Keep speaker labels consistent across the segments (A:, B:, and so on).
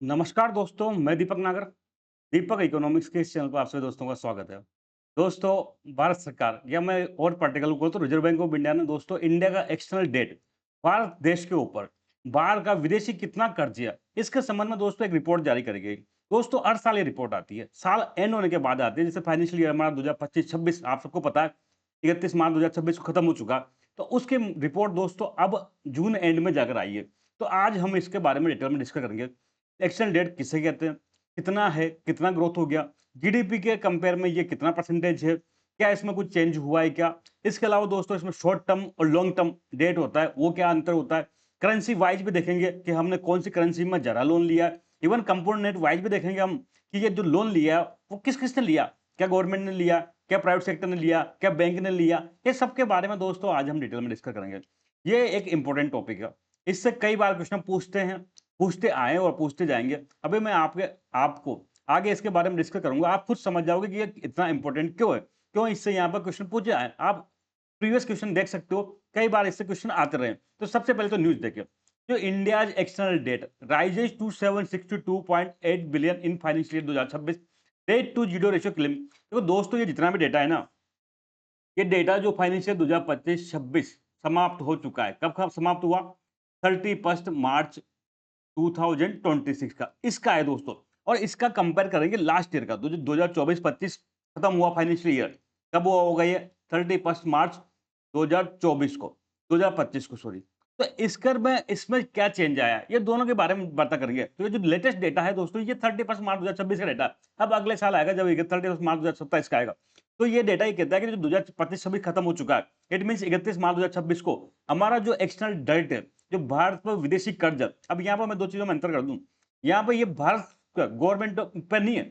A: नमस्कार दोस्तों, मैं दीपक नागर। दीपक इकोनॉमिक्स के इस चैनल पर आप सभी दोस्तों का स्वागत है। दोस्तों, भारत सरकार या मैं और पर्टिकुलर कहूँ तो रिजर्व बैंक ऑफ इंडिया ने दोस्तों इंडिया का एक्सटर्नल डेट, भारत देश के ऊपर बाहर का विदेशी कितना कर्ज है, इसके संबंध में दोस्तों एक रिपोर्ट जारी करी गई। दोस्तों, हर साल ये रिपोर्ट आती है, साल एंड होने के बाद आती है। जैसे फाइनेंशियल ईयर हमारा 2025-26 आप सबको पता है, 31 मार्च 2026 को खत्म हो चुका। तो उसकी रिपोर्ट दोस्तों अब जून एंड में जाकर आई है। तो आज हम इसके बारे में डिटेल में डिस्कस करेंगे। एक्सचेंज रेट किसे कहते हैं, कितना है, कितना ग्रोथ हो गया, जीडीपी के कंपेयर में ये कितना परसेंटेज है, क्या इसमें कुछ चेंज हुआ है क्या। इसके अलावा दोस्तों इसमें शॉर्ट टर्म और लॉन्ग टर्म डेट होता है, वो क्या अंतर होता है। करेंसी वाइज भी देखेंगे कि हमने कौन सी करेंसी में जरा लोन लिया है। इवन कंपोनेंट वाइज भी देखेंगे हम कि ये जो लोन लिया है वो किस किसने लिया, क्या गवर्नमेंट ने लिया, क्या प्राइवेट सेक्टर ने लिया, क्या बैंक ने लिया। ये सबके बारे में दोस्तों आज हम डिटेल में डिस्कस करेंगे। ये एक इंपॉर्टेंट टॉपिक है, इससे कई बार क्वेश्चन पूछते हैं, पूछते आए और पूछते जाएंगे। अभी मैं आपको आगे इसके बारे में डिस्कस करूंगा, आप खुद समझ जाओगे कि ये इतना इंपॉर्टेंट क्यों है, क्यों इससे यहाँ पर क्वेश्चन पूछे आए। आप प्रीवियस क्वेश्चन देख सकते हो, कई बार इससे क्वेश्चन आते रहे। तो सबसे पहले तो न्यूज देखिए। जो India external debt rises to 762.8 billion in financial year 2026, debt to GDP ratio claim. देखो दोस्तों, ये जितना भी डेटा है ना, ये डेटा जो फाइनेंशियल 2025-26 समाप्त हो चुका है। कब समाप्त हुआ? 31 मार्च 2026 का इसका है दोस्तों। और इसका कंपेयर करेंगे लास्ट ईयर का, तो जो 2024-25 खत्म हुआ फाइनेंशियल ईयर, कब हुआ होगा ये? 31 मार्च 2024 को, 2025 को सॉरी। तो इसकर में इसमें क्या चेंज आया है, ये दोनों के बारे में बात करेंगे। तो ये जो लेटेस्ट डेटा है दोस्तों, ये 31 मार्च 2026 का डेटा। अब अगले साल आएगा जब 31 मार्च 2027 का आएगा। तो ये डेटा ये कहता है कि जो 2025-26 खत्म हो चुका है, इट मीन 31 मार्च 2026 को हमारा जो एक्सटर्नल डेट है, जो भारत पर विदेशी कर्ज है। अब यहाँ पर मैं दो चीजों में अंतर कर दूं। यहाँ पर ये भारत गवर्नमेंट पर नहीं है,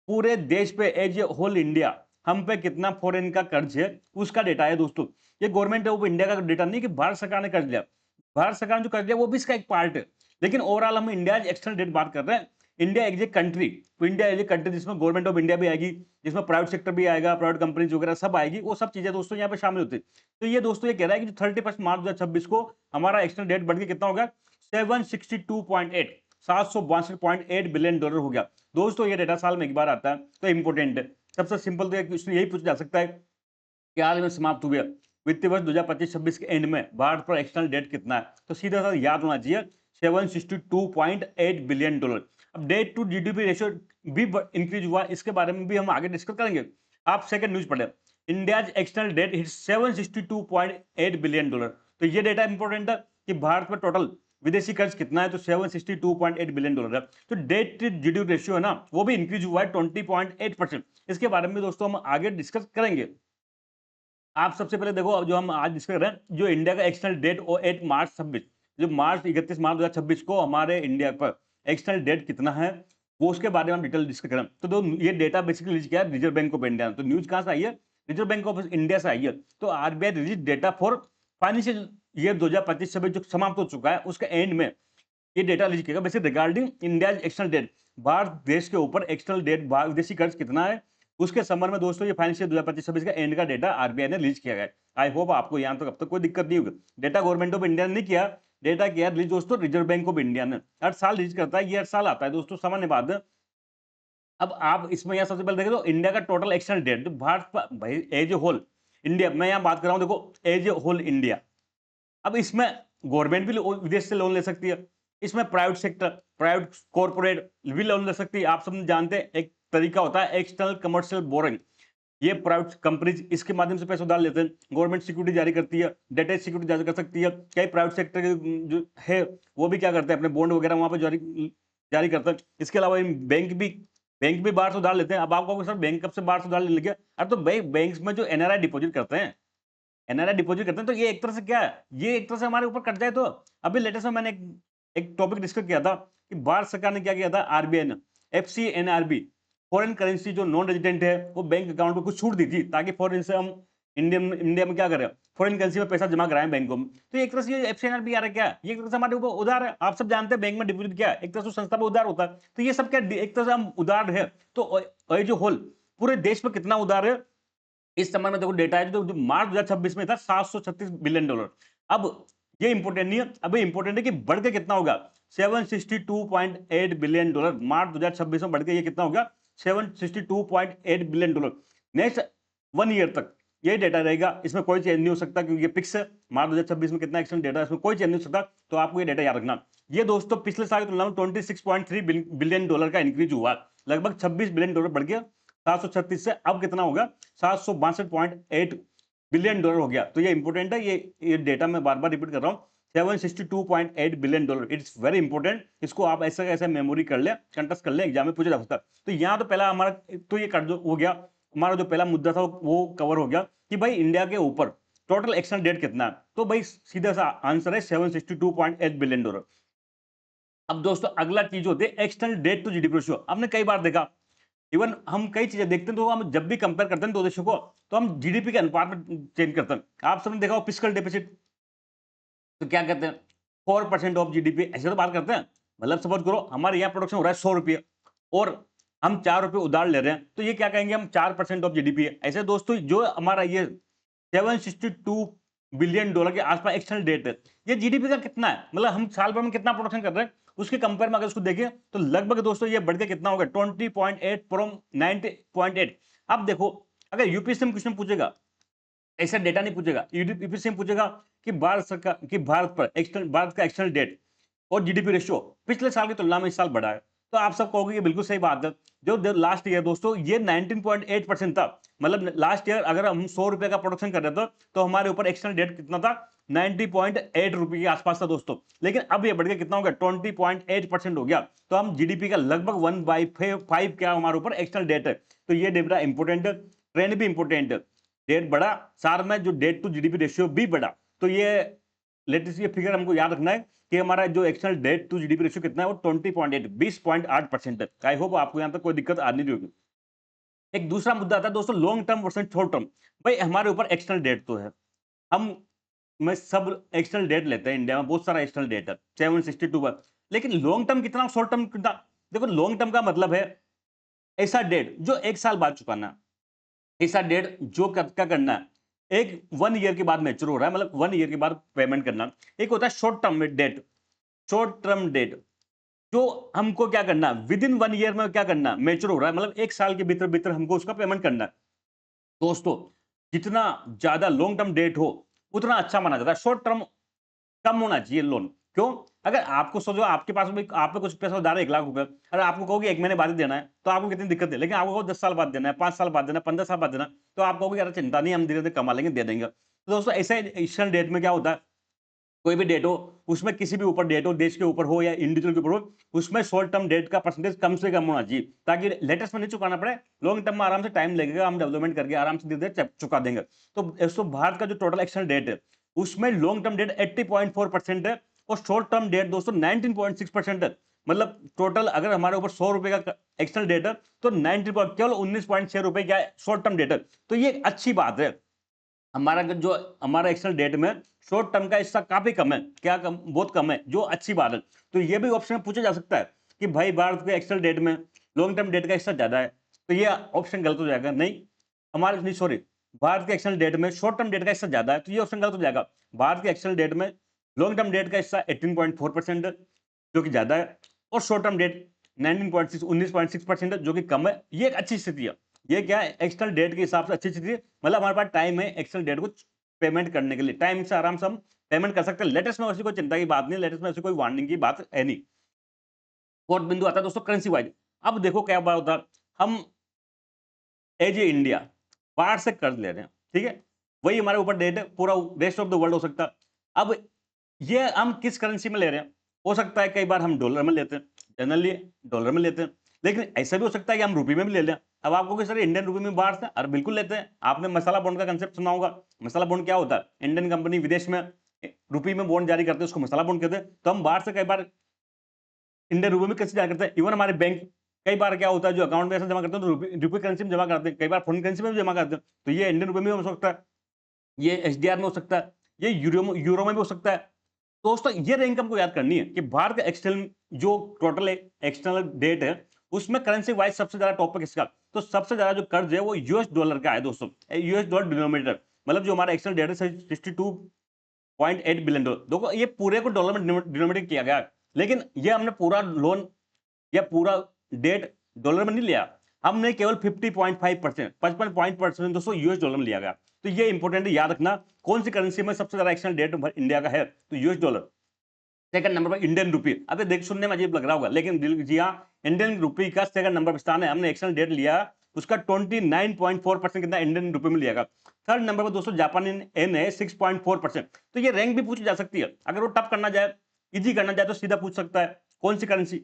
A: पूरे देश पे एज ए होल इंडिया हम पे कितना फॉरेन का कर्ज है उसका डेटा है दोस्तों। ये गवर्नमेंट ऑफ इंडिया का डेटा नहीं कि भारत सरकार ने कर्ज लिया। भारत सरकार ने जो कर्ज लिया वो भी इसका एक पार्ट है, लेकिन ओवरऑल हम इंडिया एक्सटर्नल डेट बात कर रहे हैं। इंडिया एज ए कंट्री, तो इंडिया एज ए कंट्री जिसमें गवर्नमेंट ऑफ इंडिया भी आएगी, जिसमें प्राइवेट सेक्टर भी आएगा, प्राइवेट कंपनीज वगैरह सब आएगी, वो सब चीजें दोस्तों यहाँ पे शामिल होती है। तो ये दोस्तों ये कह रहा है कि जो 31 मार्च 2026 को हमारा एक्सटर्नल डेट बढ़ के कितना हो गया? 762.8, $762.8 बिलियन हो गया। दोस्तों ये डेटा साल में एक बार आता है, तो इंपॉर्टेंट है। सबसे सिंपल तो क्वेश्चन यही पूछा जा सकता है कि हाल में समाप्त हुए वित्तीय वर्ष 2025-26 के एंड में भारत पर एक्सटर्नल डेट कितना है, तो सीधा सा याद होना चाहिए $762.8 बिलियन। अब डेट टू जीडीपी रेशियो भी इंक्रीज हुआ, इसके बारे में भी हम आगे डिस्कस करेंगे। आप सेकंड न्यूज पढ़े, India external date hit $762.8 billion. तो ये डेटा इंपॉर्टेंट है कि भारत में टोटल विदेशी कर्ज कितना है, तो $762.8 बिलियन है। तो डेट टू जीडीपी रेशियो है ना, वो भी इंक्रीज हुआ है 20.8%। इसके बारे में दोस्तों हम आगे डिस्कस करेंगे। आप सबसे पहले देखो, अब जो हम आज डिस्कस कर रहे हैं, जो इंडिया का एक्सटर्नल डेट और 8 मार्च 26, जो मार्च 31 मार्च 2026 को हमारे इंडिया पर एक्सटर्नल डेट कितना है, वो उसके बारे में हम डिटेल डिस्कस करें। तो ये डेटा बेसिकली रिलीज किया है रिजर्व बैंक ऑफ इंडिया ने। तो न्यूज कहां से आई है? रिजर्व बैंक ऑफ इंडिया से आई है। तो RBI release data for financial year 2025-26 जो समाप्त हो चुका है, उसके एंड में ये डेटा रिलीज किया basic regarding India external date, Bharat देश के ऊपर एक्सटर्नल डेट विदेशी कर्ज कितना है, उसके संबंध में दोस्तों ये फाइनेंशियल 2025-26 का एंड का डेटा आरबीआई ने रिलीज किया गया है। आई होप आपको यहाँ तक अब तक कोई दिक्कत नहीं होगी। डेटा गवर्नमेंट ऑफ इंडिया ने नहीं किया, डेटा किया रिलीज दोस्तों रिजर्व बैंक ऑफ इंडिया ने। हर साल रिलीज करता है, ये हर साल आता है दोस्तों, सामान्य बात है। अब आप इसमें यहाँ सबसे पहले देखें तो इंडिया का टोटल एक्सटर्नल डेट जो भारत भाई एज ए होल इंडिया, मैं यहाँ बात कर रहा हूँ, देखो एज ए होल इंडिया। अब इसमें गवर्नमेंट भी विदेश से लोन ले सकती है, इसमें प्राइवेट सेक्टर, प्राइवेट कॉर्पोरेट भी लोन ले सकती है। आप सब जानते हैं एक तरीका होता है एक्सटर्नल कमर्शियल बोरिंग, ये प्राइवेट कंपनीज इसके माध्यम से पैसे उधार लेते हैं। गवर्नमेंट सिक्योरिटी जारी करती है, डेट सिक्योरिटी जारी कर सकती है। कई प्राइवेट सेक्टर के जो है वो भी क्या करते हैं, अपने बॉन्ड वगैरह वहां पर जारी जारी करते हैं। इसके अलावा बैंक भी बाहर से उधार लेते हैं। अब आपको सर बैंक कब से बाहर से उधार ले लिया? अरे तो बैंक में जो एनआरआई डिपॉजिट करते हैं, एनआरआई डिपॉजिट करते हैं, तो ये एक तरह से क्या है, ये एक तरह से हमारे ऊपर कट जाए। तो अभी लेटेस्ट में मैंने एक टॉपिक डिस्कस किया था कि भारत सरकार ने क्या किया था, आरबीआई ने एफसीएनआरबी फॉरेन करेंसी जो नॉन रेजिडेंट है वो बैंक अकाउंट पे कुछ छूट दी थी, ताकि फॉरेन से हम इंडिया में क्या करें, फॉरेन करेंसी में पैसा जमा कराएं बैंकों में। तो एक तरह से ये एफसीएनआरबी आ रहा है, क्या ये एक तरह से हमारे ऊपर उधार है। आप सब जानते हैं बैंक में डिपॉजिट क्या है, एक तरह से संस्था पे उधार होता है। तो ये सब क्या एक तरह से हम उधार है। तो ये जो होल पूरे देश में कितना उधार है, इस संबंध में देखो डेटा है जो मार्च 2026 में था $736 बिलियन। अब ये इंपॉर्टेंट नहीं है, अभी इंपॉर्टेंट है कि बढ़ के कितना होगा, 762.8 बिलियन डॉलर। मार्च 2026 में बढ़ के ये कितना हो गया, 762.8 बिलियन डॉलर। नेक्स्ट 1 ईयर तक ये डेटा रहेगा, इसमें कोई चेंज नहीं हो सकता क्योंकि ये फिक्स है। मार्च 2026 में कितना एक्सटेंड डेटा है, इसमें कोई चेंज नहीं हो सकता, तो आपको ये डेटा याद रखना। ये दोस्तों पिछले साल की तुलना में 26.3 बिलियन डॉलर का इंक्रीज हुआ, लगभग 26 बिलियन डॉलर बढ़ गया 736 से, अब कितना होगा 762.8 बिलियन डॉलर हो गया। तो ये इंपॉर्टेंट है, ये डेटा मैं बार बार रिपीट कर रहा हूँ, 762.8 billion dollar, it's very important. इसको आप ऐसा ऐसा मेमोरी कर ले, कंटेस्ट कर ले, एग्जाम में पूछा जा सकता है। तो यहाँ तो पहला हमारा तो ये कर हो गया, हमारा जो पहला मुद्दा था वो कवर हो गया कि भाई इंडिया के ऊपर टोटल एक्सटर्नल डेट कितना है। तो भाई सीधा सा आंसर है 762.8 बिलियन डॉलर। अब दोस्तों अगला चीज होती है external debt to GDP ratio. आपने कई बार देखा, इवन हम कई चीजें देखते हैं तो हम जब भी कंपेयर करते हैं दो देशों को, तो हम जीडीपी के अनुपात में चेंज करते हैं। आप सबने देखा हो फिस्कल डेफिसिट, तो क्या कहते हैं 4% ऑफ जीडीपी, ऐसे तो बात करते हैं। मतलब सपोज करो हमारे यहाँ प्रोडक्शन हो रहा है 100 रुपये और हम 4 रुपये उधार ले रहे हैं, तो ये क्या कहेंगे हम 4% ऑफ जीडीपी है। ऐसे दोस्तों जो हमारा ये 762 बिलियन डॉलर के आसपास एक्सटर्नल डेट है, ये जीडीपी का कितना है, मतलब हम साल भर में कितना प्रोडक्शन कर रहे हैं, उसके कंपेयर में अगर उसको देखें तो लगभग दोस्तों ये बढ़ के कितना होगा 20.8 फ्रॉम 90.8। अब देखो अगर यूपीएससी में क्वेश्चन पूछेगा, ऐसा डेटा नहीं पूछेगा, यूपीएससी में पूछेगा कि भारत सरकार कि भारत पर एक्सटर्नल, भारत का एक्सटर्नल डेट और जीडीपी रेशियो पिछले साल की तुलना में इस साल बढ़ा है। तो आप सब कहोगे ये बिल्कुल सही बात है। जो लास्ट ईयर दोस्तों ये 19.8% था, मतलब लास्ट ईयर अगर हम 100 रुपए का प्रोडक्शन कर रहे थे तो हमारे ऊपर एक्सटर्नल डेट कितना था, 90.8 रुपए के आसपास था दोस्तों। लेकिन अब ये बढ़ के कितना हो गया 20.8% हो गया। तो हम जीडीपी का लगभग 1/5 क्या हमारे ऊपर एक्सटर्नल डेट है। तो ये डेटा इंपोर्टेंट है, ट्रेंड भी इंपोर्टेंट है, डेट बढ़ा, साथ में जो डेट टू जीडीपी रेशियो भी बढ़ा। तो ये लेटेस्ट ये फिगर हमको याद रखना है कि हमारा जो external debt to GDP ratio कितना है, वो 20.8 20.8% है। आई होप आपको यहाँ तक कोई दिक्कत आ नहीं होगी। एक दूसरा मुद्दा आता है दोस्तों long term versus short term. भाई हमारे ऊपर एक्सटर्नल डेट तो है, हम मैं सब एक्सटर्नल डेट लेते हैं, इंडिया में बहुत सारा एक्सटर्नल डेट है 762 पर, लेकिन लॉन्ग टर्म कितना शॉर्ट टर्म कितना। देखो लॉन्ग टर्म का मतलब है ऐसा डेट जो 1 साल बाद चुकाना है, ऐसा डेट जो क्या करना है एक 1 ईयर के बाद मैच्योर हो रहा है, मतलब 1 ईयर के बाद पेमेंट करना। एक होता है short term debt, short term debt जो हमको क्या करना है विद इन 1 ईयर में क्या करना है मैच्योर हो रहा है, मतलब 1 साल के भीतर भीतर हमको उसका पेमेंट करना है। दोस्तों जितना ज्यादा लॉन्ग टर्म डेट हो उतना अच्छा माना जाता है, शॉर्ट टर्म कम होना चाहिए लोन। क्यों, अगर आपको सोचो आपके पास में आप पे कुछ पैसा उधार है 1 लाख रुपए, अगर आपको कहोगे 1 महीने बाद ही देना है तो आपको कितनी दिक्कत है, लेकिन आपको कहो 10 साल बाद देना है, 5 साल बाद देना है, 15 साल बाद देना है, तो आप कहोगे यार चिंता नहीं हम धीरे धीरे कमा लेंगे दे देंगे। तो दोस्तों ऐसे एक्सटर्नल डेट में क्या होता है, कोई भी डेट हो उसमें किसी भी ऊपर डेट हो, देश के ऊपर हो या इंडिविजुअल के ऊपर हो, उसमें शॉर्ट टर्म डेट का परसेंटेज कम से कम होना चाहिए ताकि लेटेस्ट में नहीं चुकाना पड़े, लॉन्ग टर्म में आराम से टाइम लगेगा, हम डेवलपमेंट करके आराम से धीरे धीरे चुका देंगे। तो भारत का जो टोटल एक्सटर्नल डेट है उसमें लॉन्ग टर्म डेट 80.4% है और शॉर्ट टर्म डेट दोस्तों 19.6% है। मतलब टोटल अगर हमारे ऊपर 100 रुपए का एक्सटर्नल डेट है तो 90 केवल 19.6 रुपए क्या शॉर्ट टर्म डेट है। तो ये अच्छी बात है, हमारा जो हमारा एक्सटर्नल डेट में शॉर्ट टर्म का हिस्सा काफी कम है, क्या कम, बहुत कम है, जो अच्छी बात है। तो ये भी ऑप्शन पूछा जा सकता है कि भाई भारत के एक्सटर्नल डेट में लॉन्ग टर्म डेट का हिस्सा ज्यादा है, तो ये ऑप्शन गलत हो जाएगा। नहीं हमारे नहीं सॉरी, भारत के एक्सटर्नल डेट में शॉर्ट टर्म डेट का हिस्सा ज्यादा है, तो ये ऑप्शन गलत हो जाएगा। भारत के एक्सटर्नल डेट में लॉन्ग टर्म डेट का हिस्सा 18.4% है जो कि ज्यादा है, और शॉर्ट टर्म डेट 19.6% है जो कि कम है। ये एक अच्छी स्थिति है, ये क्या है एक्सटर्नल डेट के हिसाब से अच्छी स्थिति है, मतलब हमारे पास टाइम है एक्सटर्नल डेट को पेमेंट करने के लिए, टाइम से आराम से हम पेमेंट कर सकते हैं। लेटेस्ट में ऐसी कोई चिंता की बात नहीं, लेटेस्ट में ऐसी कोई वार्निंग की बात है नहीं। फोर्थ बिंदु आता है दोस्तों करेंसी वाइज। अब देखो क्या बात होता है, हम एज ए इंडिया बाहर से कर्ज ले रहे हैं, ठीक है, वही हमारे ऊपर डेट है, पूरा रेस्ट ऑफ द वर्ल्ड हो सकता है। अब ये हम किस करेंसी में ले रहे हैं, हो सकता है कई बार हम डॉलर में लेते हैं, जनरली डॉलर में लेते हैं, लेकिन ऐसा भी हो सकता है कि हम रुपये में भी ले लें। अब आपको सर इंडियन रुपये में बाहर से, अरे बिल्कुल लेते हैं। आपने मसाला बॉन्ड का कंसेप्ट सुना होगा, मसाला बॉन्ड क्या होता है, इंडियन कंपनी विदेश में रुपये में बॉन्ड जारी करते हैं, उसको मसाला बॉन्ड कहते हैं। तो हम बाहर से कई बार इंडियन रुपये में कैसे जारी करते हैं, इवन हमारे बैंक कई बार क्या होता है जो अकाउंट में ऐसा जमा करते हैं तो रुपये करेंसी में जमा करते हैं, कई बार फॉरेन करेंसी में भी जमा करते हैं। तो ये इंडियन रुपये में हो सकता है, ये एसडीआर में हो सकता है, ये यूरो में भी हो सकता है। दोस्तों ये रैंक हमको याद करनी है कि भारत का एक्सटर्नल जो टोटल एक्सटर्नल डेट है उसमें करेंसी वाइज सबसे ज्यादा टॉप पे किसका, तो सबसे ज्यादा जो कर्ज है वो यूएस डॉलर का है दोस्तों, यूएस डॉलर डिनोमिनेटर, मतलब जो हमारा एक्सटर्नल डेट है 62 $0.8 बिलियन। देखो ये पूरे को डॉलर में डिनोमिनेट किया गया है, लेकिन ये हमने पूरा लोन या पूरा डेट डॉलर में नहीं लिया, हमने केवल 50.5% 55% दोस्तों यूएस डॉलर में लिया गया। तो ये इंपॉर्टेंट है, याद रखना कौन सी करेंसी में सबसे ज्यादा एक्सचेंज डेट इंडिया का है, तो यूएस डॉलर। सेकंड नंबर पर इंडियन रुपी। अब देख सुनने में अजीब लग रहा होगा, लेकिन जी हाँ, इंडियन रुपी का सेकंड नंबर पर स्थान है। हमने एक्सचेंज डेट लिया उसका 29.4% कितना इंडियन रुपी में लिया गया। थर्ड नंबर पर दोस्तों जापानी एन है 6.4%। तो ये रैंक भी पूछी जा सकती है, अगर वो टफ करना जाए, इजी करना जाए तो सीधा पूछ सकता है कौन सी करेंसी,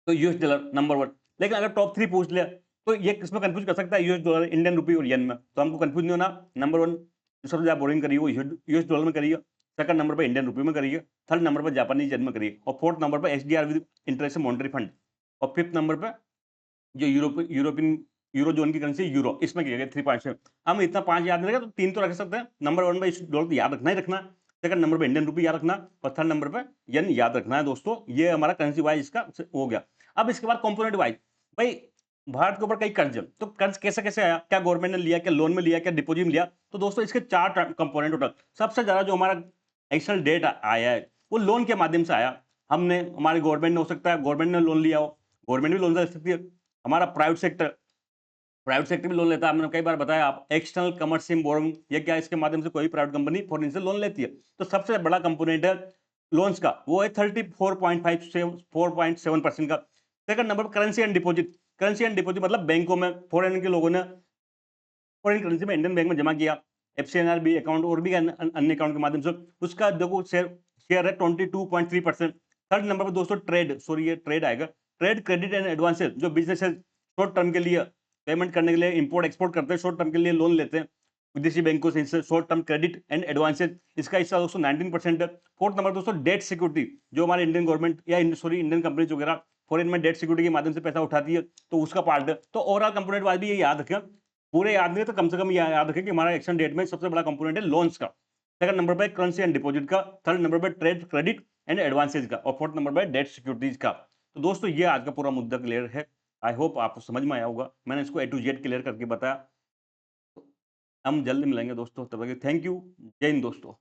A: तो यूएस डॉलर नंबर 1। लेकिन अगर टॉप 3 पूछ लिया तो ये किसमें कंफ्यूज कर सकता है, यूएस डॉलर, इंडियन रुपी और येन में। तो हमको कंफ्यूज नहीं होना। नंबर 1 जो सबसे ज्यादा बोरिंग करिए वो यूएस डॉलर में करिए, सेकंड नंबर पर इंडियन रुपी में करिए, थर्ड नंबर पर जापानीज येन में करिए, और फोर्थ नंबर पर SDR with international monetary fund, और फिफ्थ नंबर पर जो यूरोपियन यूरो जोन की करेंसी यूरो, इसमें किया गया 3.7। हम इतना 5 याद नहीं रहेगा तो 3 तो रख सकते हैं। नंबर 1 पर डॉलर तो याद रखना ही रखना, सेकंड नंबर पे इंडियन रुपी याद रखना, और थर्ड नंबर पे येन याद रखना है दोस्तों। ये हमारा करेंसी वाइज इसका हो गया। अब इसके बाद कंपोनेंट वाइज, भाई भारत के ऊपर कई कर्ज है, तो कर्ज कैसे कैसे आया, क्या गवर्नमेंट ने लिया, क्या लोन में लिया, क्या डिपोजिट में लिया, तो दोस्तों इसके 4 कंपोनेंट टोटल। सबसे ज्यादा जो हमारा एक्सटर्नल डेट आया है वो लोन के माध्यम से आया। हमने, हमारी गवर्नमेंट ने, हो सकता है गवर्नमेंट ने लोन लिया हो, गवर्नमेंट भी लोन दे सकती है। हमारा प्राइवेट सेक्टर भी लोन लेता है, हमने कई बार बताया। आप एक्सटर्नल कमर्शियल बोरोइंग, ये क्या है, इसके माध्यम से कोई प्राइवेट कंपनी फॉरेन से लोन लेती है। तो सबसे बड़ा कंपोनेंट है लोन्स का, वो है 34.5 से 4.7% का। सेकंड नंबर पर currency and deposit. Currency and deposit मतलब बैंकों में फॉरेन के लोगों ने फॉरेन करेंसी में इंडियन बैंक में जमा किया, एफसीएनआरबी अकाउंट और भी अन्य अकाउंट के माध्यम से, उसका देखो शेयर है 22.3%। थर्ड नंबर पर दोस्तों ट्रेड, सॉरी ये ट्रेड आएगा, ट्रेड क्रेडिट एंड एडवांसेस, जो बिजनेस है शॉर्ट टर्म के लिए पेमेंट करने के लिए इंपोर्ट एक्सपोर्ट करते हैं, शॉर्ट टर्म के लिए लोन लेते हैं विदेशी बैंकों से, short term credit and advances, इसका हिस्सा दोस्तों 19% है। फोर्थ नंबर दोस्तों डेट सिक्योरिटी, जो हमारे इंडियन गवर्नमेंट या सॉरी इंडियन कंपनीज वगैरह फॉरेन में डेट सिक्योरिटी के माध्यम से पैसा उठाती है, तो उसका पार्ट है। तो ओवरऑल कंपोनेंट वाइज भी ये याद रखें, पूरे याद नहीं है तो कम से कम याद रखें कि हमारा एक्शन डेट में सबसे बड़ा कंपोनेंट है लोन्स का, सेकंड नंबर पे करेंसी एंड डिपॉजिट का, थर्ड नंबर पे ट्रेड क्रेडिट एंड एडवांसेज का, और फोर्थ नंबर पे डेट सिक्योरिटीज का। तो दोस्तों ये आज का पूरा मुद्दा क्लियर है। आई होप आपको समझ में आया होगा, मैंने इसको ए टू जेड क्लियर करके बताया। हम जल्दी मिलेंगे दोस्तों, तब तक थैंक यू, जय हिंद दोस्तों।